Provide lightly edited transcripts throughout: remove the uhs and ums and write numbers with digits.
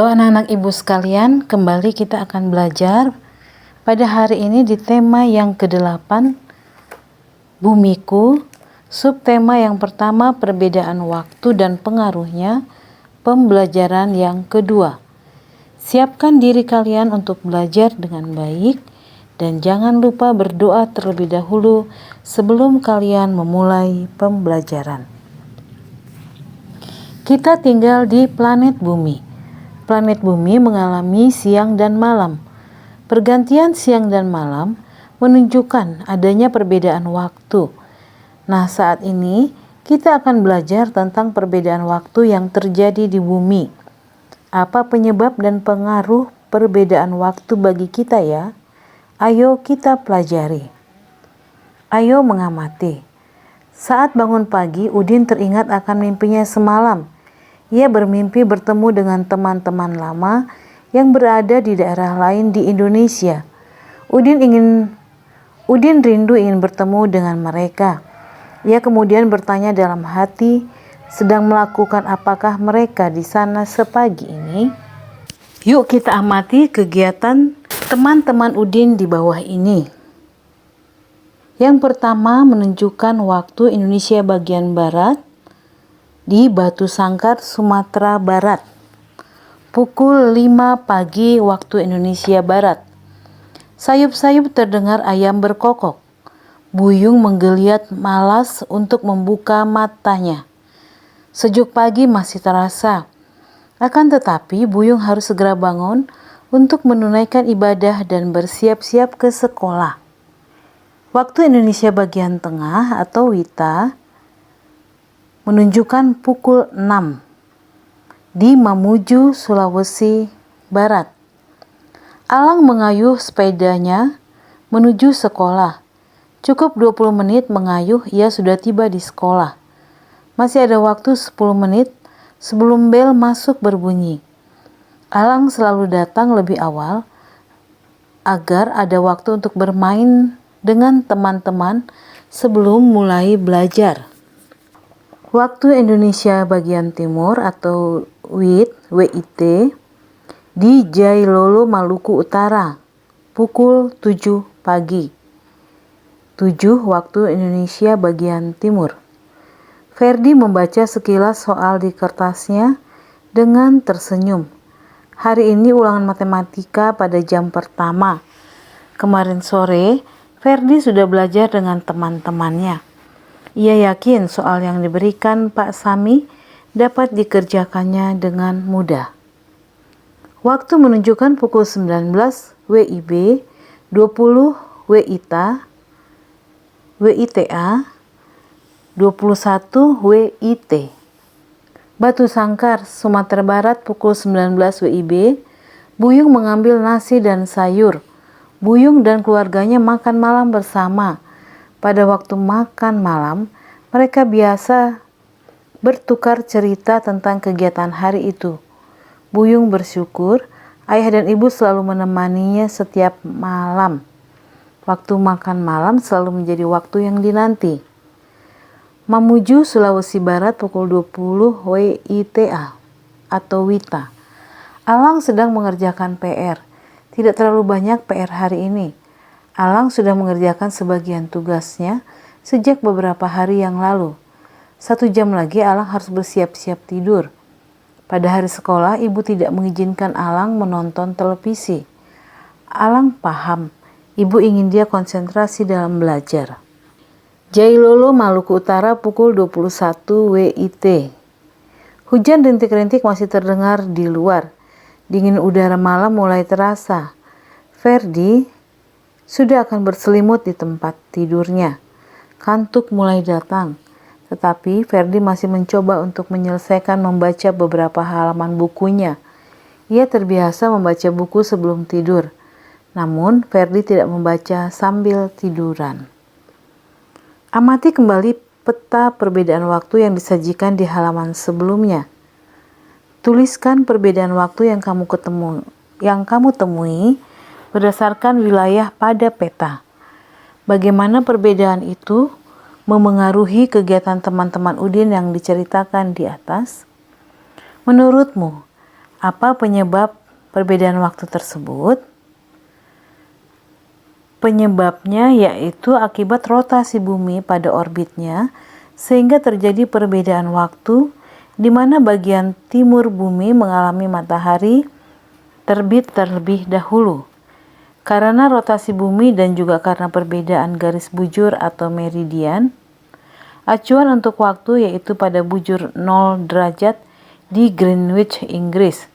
Halo anak-anak ibu sekalian, kembali kita akan belajar pada hari ini di tema yang ke-8, Bumiku. Subtema yang pertama, perbedaan waktu dan pengaruhnya. Pembelajaran yang kedua, siapkan diri kalian untuk belajar dengan baik dan jangan lupa berdoa terlebih dahulu sebelum kalian memulai pembelajaran. Kita tinggal di planet Bumi. Planet Bumi mengalami siang dan malam. Pergantian siang dan malam menunjukkan adanya perbedaan waktu. Nah, saat ini kita akan belajar tentang perbedaan waktu yang terjadi di bumi. Apa penyebab dan pengaruh perbedaan waktu bagi kita ya? Ayo kita pelajari. Ayo mengamati. Saat bangun pagi, Udin teringat akan mimpinya semalam. Ia bermimpi bertemu dengan teman-teman lama yang berada di daerah lain di Indonesia. Udin rindu ingin bertemu dengan mereka. Ia kemudian bertanya dalam hati, sedang melakukan apakah mereka di sana sepagi ini? Yuk kita amati kegiatan teman-teman Udin di bawah ini. Yang pertama, menunjukkan waktu Indonesia bagian barat di Batu Sangkar, Sumatera Barat. Pukul 5 pagi waktu Indonesia Barat. Sayup-sayup terdengar ayam berkokok. Buyung menggeliat malas untuk membuka matanya. Sejuk pagi masih terasa. Akan tetapi Buyung harus segera bangun untuk menunaikan ibadah dan bersiap-siap ke sekolah. Waktu Indonesia bagian tengah atau WITA menunjukkan pukul 6 di Mamuju, Sulawesi Barat. Alang mengayuh sepedanya menuju sekolah. Cukup 20 menit mengayuh, ia sudah tiba di sekolah. Masih ada waktu 10 menit sebelum bel masuk berbunyi. Alang selalu datang lebih awal agar ada waktu untuk bermain dengan teman-teman sebelum mulai belajar. Waktu Indonesia bagian timur atau WIT di Jailolo, Maluku Utara, pukul 7 pagi. 7 waktu Indonesia bagian timur. Ferdi membaca sekilas soal di kertasnya dengan tersenyum. Hari ini ulangan matematika pada jam pertama. Kemarin sore, Ferdi sudah belajar dengan teman-temannya. Ia yakin soal yang diberikan Pak Sami dapat dikerjakannya dengan mudah. Waktu menunjukkan pukul 19 WIB, 20 WITA, 21 WIT. Batu Sangkar, Sumatera Barat, pukul 19 WIB. Buyung mengambil nasi dan sayur. Buyung dan keluarganya makan malam bersama. Pada waktu makan malam, mereka biasa bertukar cerita tentang kegiatan hari itu. Buyung bersyukur ayah dan ibu selalu menemaninya setiap malam. Waktu makan malam selalu menjadi waktu yang dinanti. Mamuju, Sulawesi Barat, pukul 20 WITA atau WITA. Alang sedang mengerjakan PR. Tidak terlalu banyak PR hari ini. Alang sudah mengerjakan sebagian tugasnya sejak beberapa hari yang lalu. 1 jam lagi Alang harus bersiap-siap tidur. Pada hari sekolah, ibu tidak mengizinkan Alang menonton televisi. Alang paham, ibu ingin dia konsentrasi dalam belajar. Jailolo, Maluku Utara, pukul 21 WIT. Hujan rintik-rintik masih terdengar di luar. Dingin udara malam mulai terasa. Ferdi sudah akan berselimut di tempat tidurnya. Kantuk mulai datang, tetapi Ferdi masih mencoba untuk menyelesaikan membaca beberapa halaman bukunya. Ia terbiasa membaca buku sebelum tidur, namun Ferdi tidak membaca sambil tiduran. Amati kembali peta perbedaan waktu yang disajikan di halaman sebelumnya. Tuliskan perbedaan waktu yang kamu temui berdasarkan wilayah pada peta. Bagaimana perbedaan itu memengaruhi kegiatan teman-teman Udin yang diceritakan di atas? Menurutmu, Apa penyebab perbedaan waktu tersebut? Penyebabnya yaitu akibat rotasi bumi pada orbitnya, sehingga terjadi perbedaan waktu di mana bagian timur bumi mengalami matahari terbit terlebih dahulu. Karena rotasi bumi dan juga karena perbedaan garis bujur atau meridian, acuan untuk waktu yaitu pada bujur 0 derajat di Greenwich, Inggris.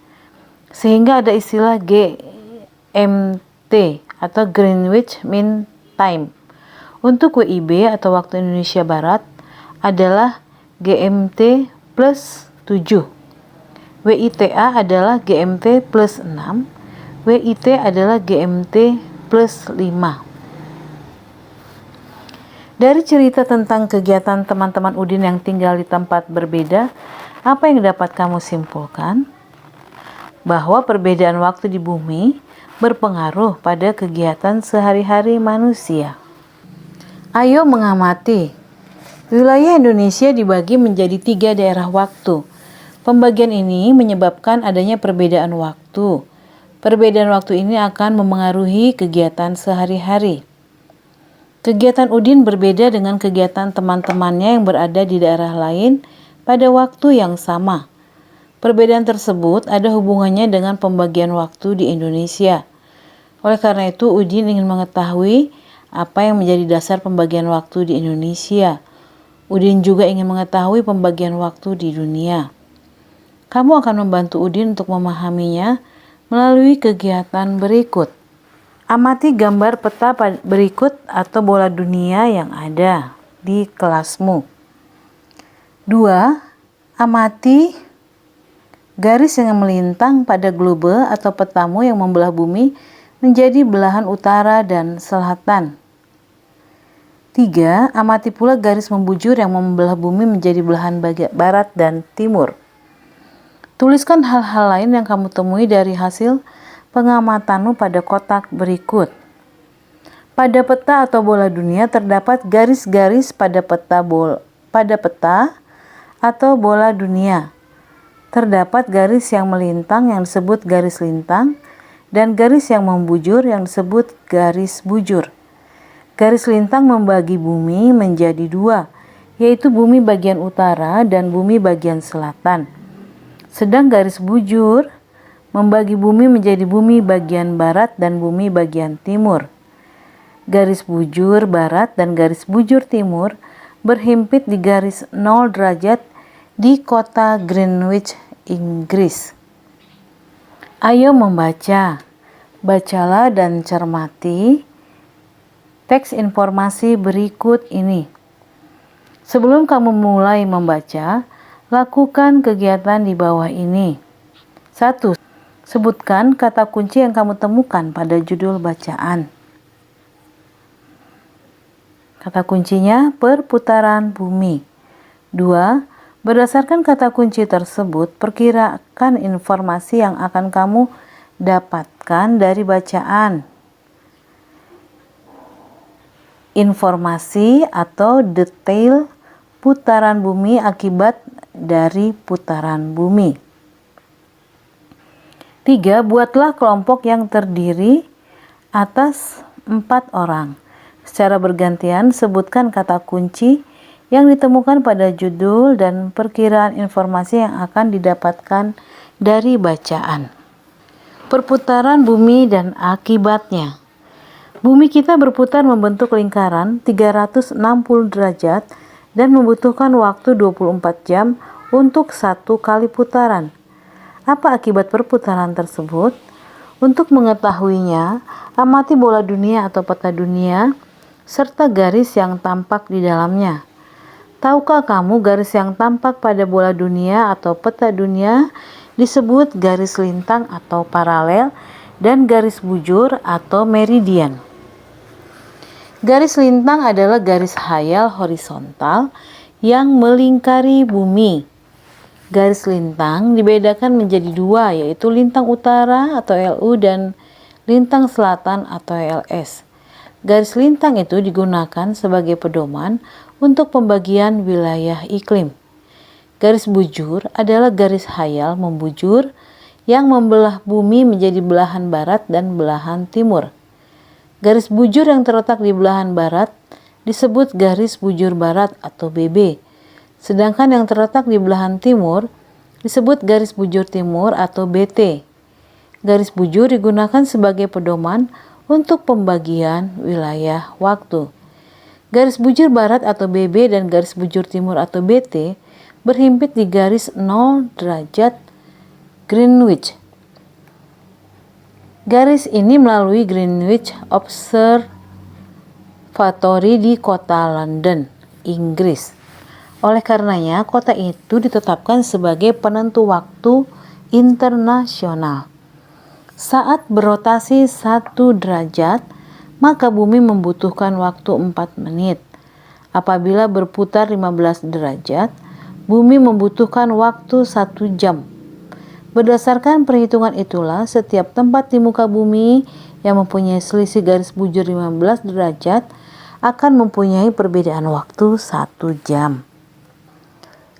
Sehingga ada istilah GMT atau Greenwich Mean Time. Untuk WIB atau waktu Indonesia Barat adalah GMT plus 7. WITA adalah GMT plus 6. WIT adalah GMT plus 5. Dari cerita tentang kegiatan teman-teman Udin yang tinggal di tempat berbeda, apa yang dapat kamu simpulkan? Bahwa perbedaan waktu di bumi berpengaruh pada kegiatan sehari-hari manusia. Ayo mengamati. Wilayah Indonesia dibagi menjadi 3 daerah waktu. Pembagian ini menyebabkan adanya perbedaan waktu. Perbedaan waktu ini akan memengaruhi kegiatan sehari-hari. Kegiatan Udin berbeda dengan kegiatan teman-temannya yang berada di daerah lain pada waktu yang sama. Perbedaan tersebut ada hubungannya dengan pembagian waktu di Indonesia. Oleh karena itu, Udin ingin mengetahui apa yang menjadi dasar pembagian waktu di Indonesia. Udin juga ingin mengetahui pembagian waktu di dunia. Kamu akan membantu Udin untuk memahaminya melalui kegiatan berikut. Amati gambar peta berikut atau bola dunia yang ada di kelasmu. 2. Amati garis yang melintang pada globe atau petamu yang membelah bumi menjadi belahan utara dan selatan. 3. Amati pula garis membujur yang membelah bumi menjadi belahan bagian barat dan timur. Tuliskan hal-hal lain yang kamu temui dari hasil pengamatanmu pada kotak berikut. Pada peta atau bola dunia terdapat garis-garis pada peta atau bola dunia. Terdapat garis yang melintang yang disebut garis lintang dan garis yang membujur yang disebut garis bujur. Garis lintang membagi bumi menjadi 2, yaitu bumi bagian utara dan bumi bagian selatan. Sedang garis bujur membagi bumi menjadi bumi bagian barat dan bumi bagian timur. Garis bujur barat dan garis bujur timur berhimpit di garis 0 derajat di kota Greenwich, Inggris. Ayo membaca. Bacalah dan cermati teks informasi berikut ini. Sebelum kamu mulai membaca, lakukan kegiatan di bawah ini. 1. Sebutkan kata kunci yang kamu temukan pada judul bacaan. Kata kuncinya perputaran bumi. 2. Berdasarkan kata kunci tersebut, perkirakan informasi yang akan kamu dapatkan dari bacaan. Informasi atau detail putaran bumi akibat dari putaran bumi. 3. Buatlah kelompok yang terdiri atas 4 orang. Secara bergantian sebutkan kata kunci yang ditemukan pada judul dan perkiraan informasi yang akan didapatkan dari bacaan. Perputaran bumi dan akibatnya. Bumi kita berputar membentuk lingkaran 360 derajat dan membutuhkan waktu 24 jam untuk 1 kali putaran. Apa akibat perputaran tersebut? Untuk mengetahuinya, amati bola dunia atau peta dunia serta garis yang tampak di dalamnya. Tahukah kamu garis yang tampak pada bola dunia atau peta dunia disebut garis lintang atau paralel dan garis bujur atau meridian? Garis lintang adalah garis khayal horizontal yang melingkari bumi. Garis lintang dibedakan menjadi 2, yaitu lintang utara atau LU dan lintang selatan atau LS. Garis lintang itu digunakan sebagai pedoman untuk pembagian wilayah iklim. Garis bujur adalah garis khayal membujur yang membelah bumi menjadi belahan barat dan belahan timur. Garis bujur yang terletak di belahan barat disebut garis bujur barat atau BB, sedangkan yang terletak di belahan timur disebut garis bujur timur atau BT. Garis bujur digunakan sebagai pedoman untuk pembagian wilayah waktu. Garis bujur barat atau BB dan garis bujur timur atau BT berhimpit di garis 0 derajat Greenwich. Garis ini melalui Greenwich Observatory di kota London, Inggris. Oleh karenanya, kota itu ditetapkan sebagai penentu waktu internasional. Saat berotasi 1 derajat, maka bumi membutuhkan waktu 4 menit. Apabila berputar 15 derajat, bumi membutuhkan waktu 1 jam. Berdasarkan perhitungan itulah, setiap tempat di muka bumi yang mempunyai selisih garis bujur 15 derajat akan mempunyai perbedaan waktu 1 jam.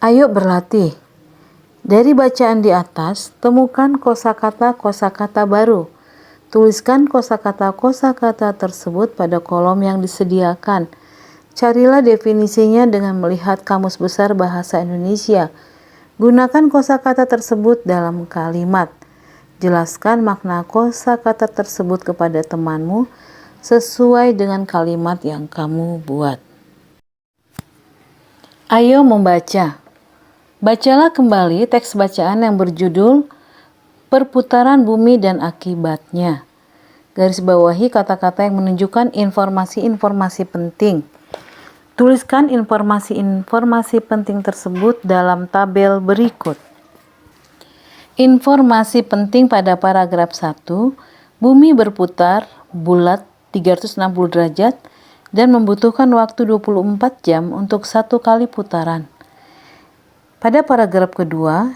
Ayo berlatih. Dari bacaan di atas, temukan kosakata baru. Tuliskan kosakata tersebut pada kolom yang disediakan. Carilah definisinya dengan melihat Kamus Besar Bahasa Indonesia. Gunakan kosakata tersebut dalam kalimat. Jelaskan makna kosakata tersebut kepada temanmu sesuai dengan kalimat yang kamu buat. Ayo membaca. Bacalah kembali teks bacaan yang berjudul Perputaran Bumi dan Akibatnya. Garis bawahi kata-kata yang menunjukkan informasi-informasi penting. Tuliskan informasi-informasi penting tersebut dalam tabel berikut. Informasi penting pada paragraf 1, bumi berputar bulat 360 derajat dan membutuhkan waktu 24 jam untuk 1 kali putaran. Pada paragraf kedua,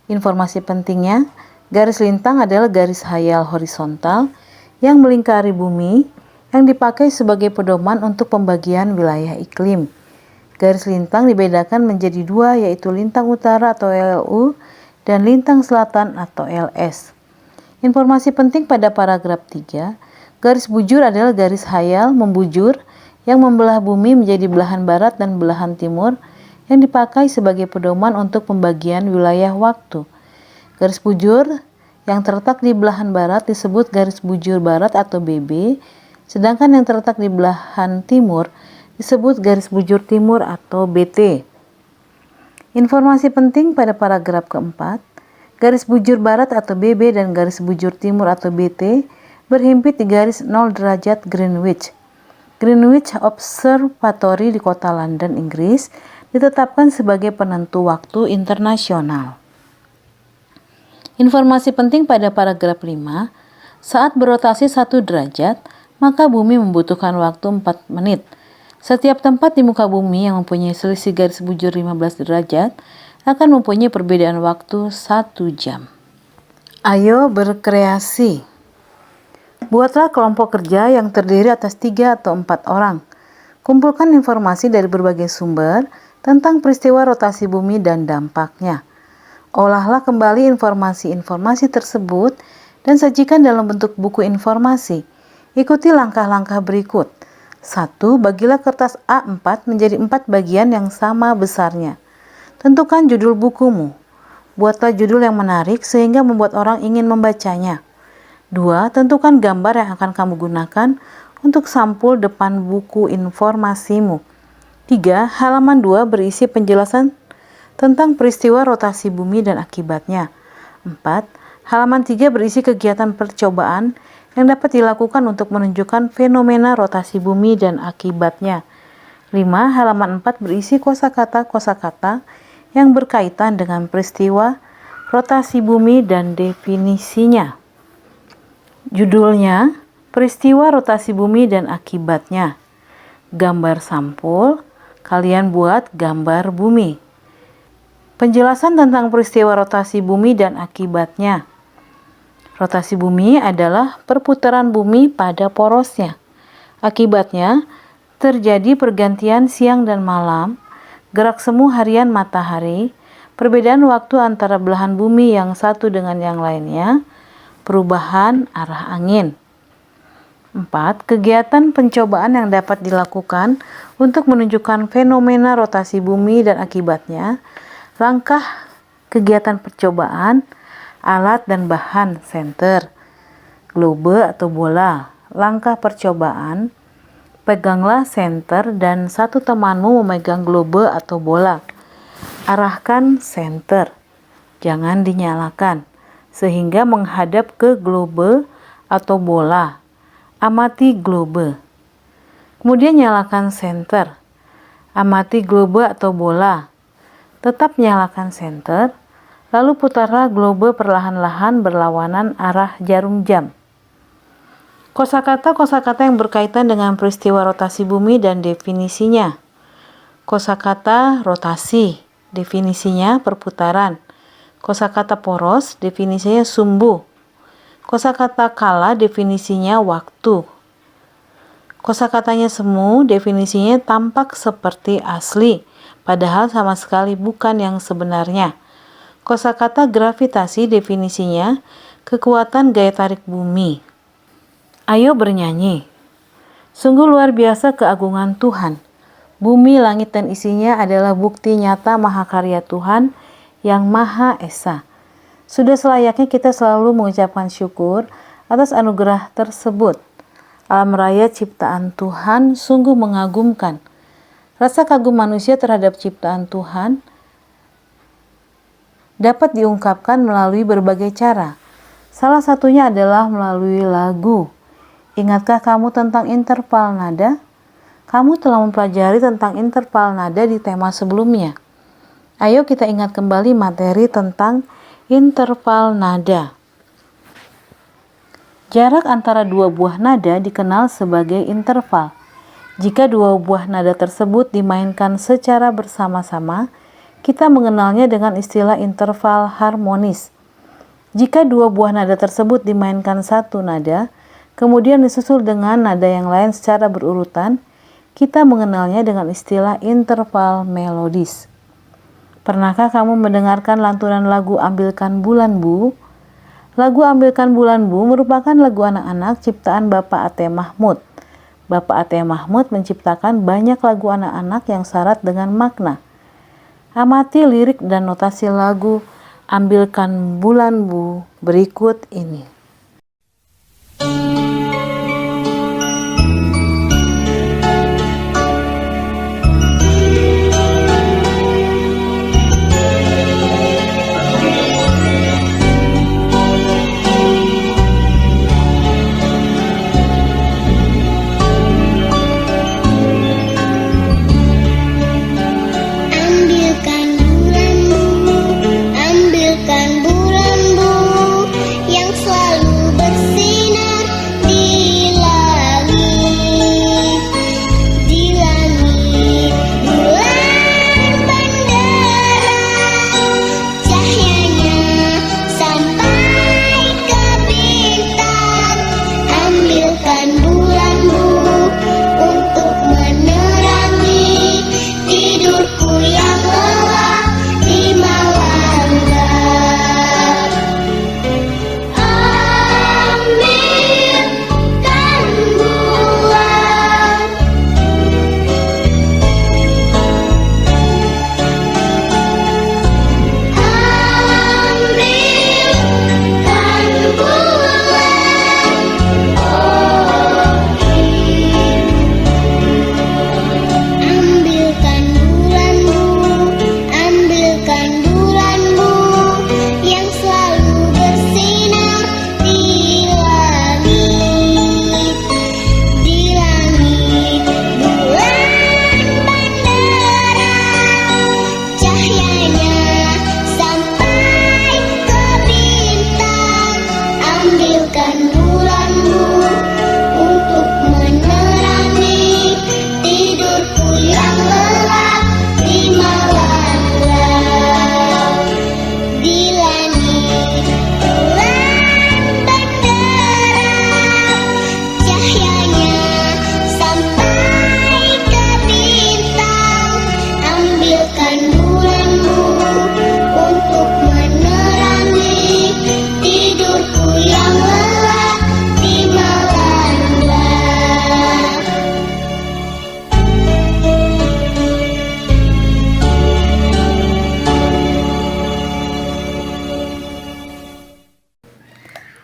informasi pentingnya, garis lintang adalah garis hayal horizontal yang melingkari bumi yang dipakai sebagai pedoman untuk pembagian wilayah iklim. Garis lintang dibedakan menjadi 2, yaitu lintang utara atau LU dan lintang selatan atau LS. Informasi penting pada paragraf 3, garis bujur adalah garis hayal membujur yang membelah bumi menjadi belahan barat dan belahan timur yang dipakai sebagai pedoman untuk pembagian wilayah waktu. Garis bujur yang terletak di belahan barat disebut garis bujur barat atau BB, sedangkan yang terletak di belahan timur disebut garis bujur timur atau BT. Informasi penting pada paragraf keempat, garis bujur barat atau BB dan garis bujur timur atau BT berhimpit di garis 0 derajat Greenwich. Greenwich Observatory di kota London, Inggris, ditetapkan sebagai penentu waktu internasional. Informasi penting pada paragraf 5, saat berotasi 1 derajat, maka bumi membutuhkan waktu 4 menit. Setiap tempat di muka bumi yang mempunyai selisih garis bujur 15 derajat akan mempunyai perbedaan waktu 1 jam. Ayo berkreasi. Buatlah kelompok kerja yang terdiri atas 3 atau 4 orang. Kumpulkan informasi dari berbagai sumber tentang peristiwa rotasi bumi dan dampaknya. Olahlah kembali informasi-informasi tersebut dan sajikan dalam bentuk buku informasi. Ikuti langkah-langkah berikut. 1. Bagilah kertas A4 menjadi 4 bagian yang sama besarnya. Tentukan judul bukumu. Buatlah judul yang menarik sehingga membuat orang ingin membacanya. 2. Tentukan gambar yang akan kamu gunakan untuk sampul depan buku informasimu. 3. Halaman 2 berisi penjelasan tentang peristiwa rotasi bumi dan akibatnya. 4. Halaman 3 berisi kegiatan percobaan yang dapat dilakukan untuk menunjukkan fenomena rotasi bumi dan akibatnya. 5. Halaman 4 berisi kosakata yang berkaitan dengan peristiwa rotasi bumi dan definisinya. Judulnya, peristiwa rotasi bumi dan akibatnya. Gambar sampul, kalian buat gambar bumi. Penjelasan tentang peristiwa rotasi bumi dan akibatnya. Rotasi bumi adalah perputaran bumi pada porosnya. Akibatnya, terjadi pergantian siang dan malam, gerak semu harian matahari, perbedaan waktu antara belahan bumi yang satu dengan yang lainnya, perubahan arah angin. 4. Kegiatan pencobaan yang dapat dilakukan untuk menunjukkan fenomena rotasi bumi dan akibatnya. Langkah kegiatan percobaan, alat dan bahan, senter, globe atau bola. Langkah percobaan, peganglah senter dan satu temanmu memegang globe atau bola. Arahkan senter, jangan dinyalakan, sehingga menghadap ke globe atau bola. Amati globe. Kemudian nyalakan senter. Amati globe atau bola. Tetap nyalakan senter. Lalu putarlah globe perlahan-lahan berlawanan arah jarum jam. Kosakata yang berkaitan dengan peristiwa rotasi bumi dan definisinya. Kosakata rotasi, definisinya perputaran. Kosakata poros, definisinya sumbu. Kosakata kala, definisinya waktu. Kosakatanya semu, definisinya tampak seperti asli, padahal sama sekali bukan yang sebenarnya. Kosakata gravitasi, definisinya kekuatan gaya tarik bumi. Ayo bernyanyi. Sungguh luar biasa keagungan Tuhan. Bumi, langit, dan isinya adalah bukti nyata mahakarya Tuhan yang Maha Esa. Sudah selayaknya kita selalu mengucapkan syukur atas anugerah tersebut. Alam raya ciptaan Tuhan sungguh mengagumkan. Rasa kagum manusia terhadap ciptaan Tuhan dapat diungkapkan melalui berbagai cara. Salah satunya adalah melalui lagu. Ingatkah kamu tentang interval nada? Kamu telah mempelajari tentang interval nada di tema sebelumnya. Ayo kita ingat kembali materi tentang interval nada. Jarak antara dua buah nada dikenal sebagai interval. Jika dua buah nada tersebut dimainkan secara bersama-sama, kita mengenalnya dengan istilah interval harmonis. Jika dua buah nada tersebut dimainkan satu nada, kemudian disusul dengan nada yang lain secara berurutan, kita mengenalnya dengan istilah interval melodis. Pernahkah kamu mendengarkan lantunan lagu Ambilkan Bulan Bu? Lagu Ambilkan Bulan Bu merupakan lagu anak-anak ciptaan Bapak A.T. Mahmud. Bapak A.T. Mahmud menciptakan banyak lagu anak-anak yang syarat dengan makna. Amati lirik dan notasi lagu Ambilkan Bulan Bu berikut ini. Ambilkan bulan bu yang selalu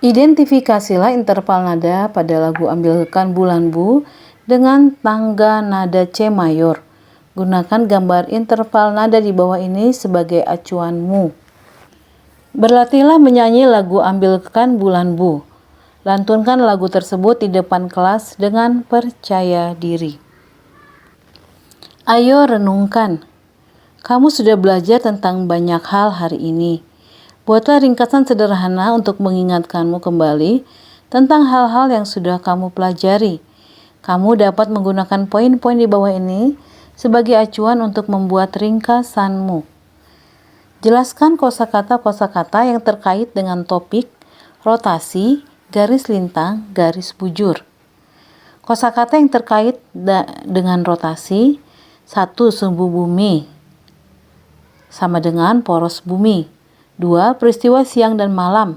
Identifikasilah interval nada pada lagu Ambilkan Bulan Bu dengan tangga nada C mayor. Gunakan gambar interval nada di bawah ini sebagai acuanmu. Berlatihlah menyanyi lagu Ambilkan Bulan Bu. Lantunkan lagu tersebut di depan kelas dengan percaya diri. Ayo renungkan. Kamu sudah belajar tentang banyak hal hari ini. Buatlah ringkasan sederhana untuk mengingatkanmu kembali tentang hal-hal yang sudah kamu pelajari. Kamu dapat menggunakan poin-poin di bawah ini sebagai acuan untuk membuat ringkasanmu. Jelaskan kosakata-kosakata yang terkait dengan topik, rotasi, garis lintang, garis bujur. Kosakata yang terkait dengan rotasi: 1. Sumbu bumi sama dengan poros bumi. 2. Peristiwa siang dan malam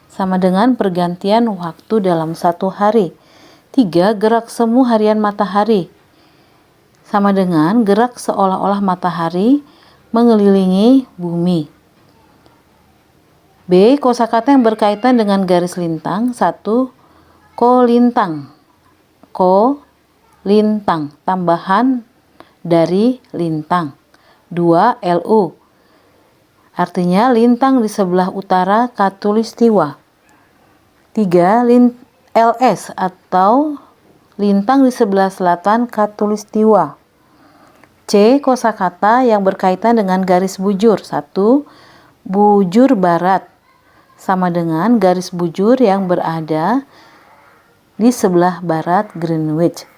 sama dengan pergantian waktu dalam satu hari. 3. Gerak semu harian matahari sama dengan gerak seolah-olah matahari mengelilingi bumi. B. Kosakata yang berkaitan dengan garis lintang. 1. Kolintang. Kolintang, tambahan dari lintang. 2. LU, artinya lintang di sebelah utara khatulistiwa. 3. LS atau lintang di sebelah selatan khatulistiwa. C. Kosakata yang berkaitan dengan garis bujur. 1. Bujur barat sama dengan garis bujur yang berada di sebelah barat Greenwich.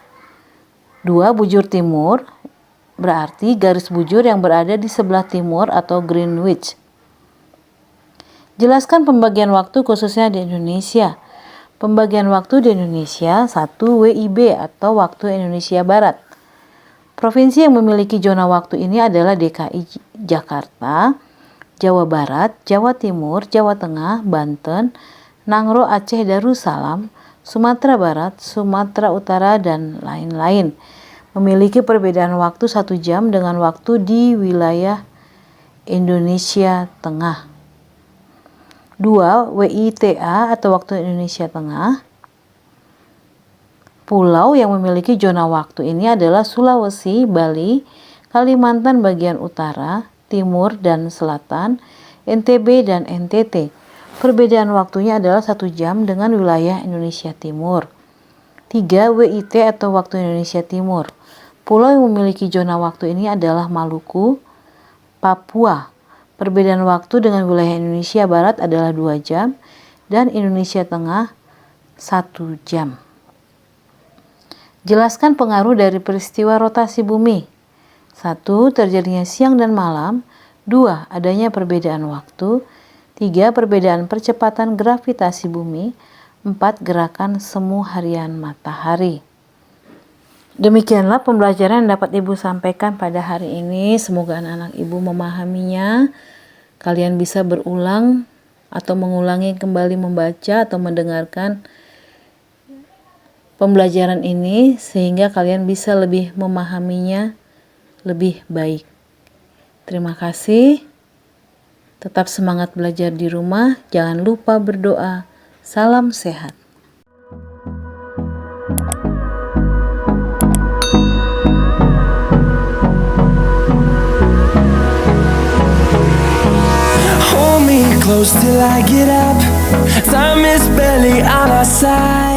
2. Bujur timur berarti garis bujur yang berada di sebelah timur atau Greenwich. Jelaskan pembagian waktu khususnya di Indonesia. Pembagian waktu di Indonesia: 1. WIB atau waktu Indonesia Barat. Provinsi yang memiliki zona waktu ini adalah DKI Jakarta, Jawa Barat, Jawa Timur, Jawa Tengah, Banten, Nangro, Aceh, Darussalam, Sumatera Barat, Sumatera Utara, dan lain-lain. Memiliki perbedaan waktu 1 jam dengan waktu di wilayah Indonesia Tengah. 2. WITA atau waktu Indonesia Tengah. Pulau yang memiliki zona waktu ini adalah Sulawesi, Bali, Kalimantan bagian utara, timur, dan selatan, NTB, dan NTT. Perbedaan waktunya adalah 1 jam dengan wilayah Indonesia Timur. 3. WIT atau waktu Indonesia Timur. Pulau yang memiliki zona waktu ini adalah Maluku, Papua. Perbedaan waktu dengan wilayah Indonesia Barat adalah 2 jam dan Indonesia Tengah 1 jam. Jelaskan pengaruh dari peristiwa rotasi bumi. 1. Terjadinya siang dan malam. 2. Adanya perbedaan waktu. 3. Perbedaan percepatan gravitasi bumi. 4. Gerakan semu harian matahari. Demikianlah pembelajaran yang dapat Ibu sampaikan pada hari ini. Semoga anak-anak Ibu memahaminya. Kalian bisa berulang atau mengulangi kembali membaca atau mendengarkan pembelajaran ini sehingga kalian bisa lebih memahaminya lebih baik. Terima kasih. Tetap semangat belajar di rumah. Jangan lupa berdoa. Salam sehat. Hold me close till I get up. Time is barely on our side.